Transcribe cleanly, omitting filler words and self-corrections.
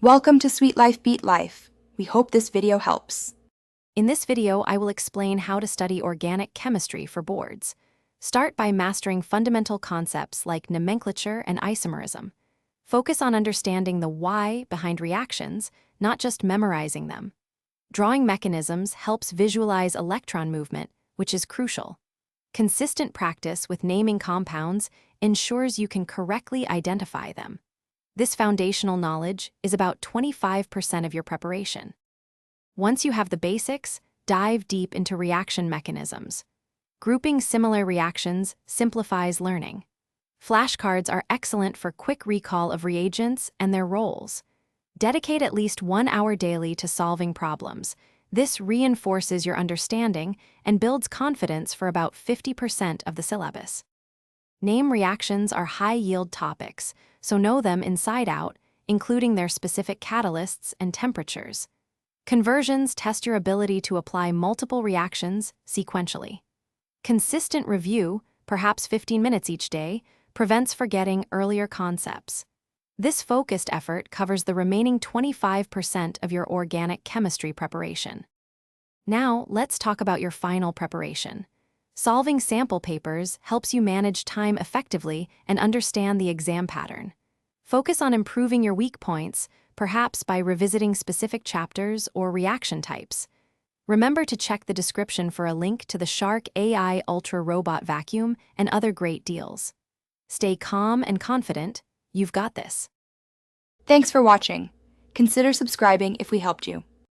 Welcome to Sweet Life Beat Life. We hope this video helps. In this video, I will explain how to study organic chemistry for boards. Start by mastering fundamental concepts like nomenclature and isomerism. Focus on understanding the why behind reactions, not just memorizing them. Drawing mechanisms helps visualize electron movement, which is crucial. Consistent practice with naming compounds ensures you can correctly identify them. This foundational knowledge is about 25% of your preparation. Once you have the basics, dive deep into reaction mechanisms. Grouping similar reactions simplifies learning. Flashcards are excellent for quick recall of reagents and their roles. Dedicate at least 1 hour daily to solving problems. This reinforces your understanding and builds confidence for about 50% of the syllabus. Name reactions are high-yield topics, so know them inside out, including their specific catalysts and temperatures. Conversions test your ability to apply multiple reactions sequentially. Consistent review, perhaps 15 minutes each day, prevents forgetting earlier concepts. This focused effort covers the remaining 25% of your organic chemistry preparation. Now, let's talk about your final preparation. Solving sample papers helps you manage time effectively and understand the exam pattern. Focus on improving your weak points, perhaps by revisiting specific chapters or reaction types. Remember to check the description for a link to the Shark AI Ultra Robot Vacuum and other great deals. Stay calm and confident. You've got this. Thanks for watching. Consider subscribing if we helped you.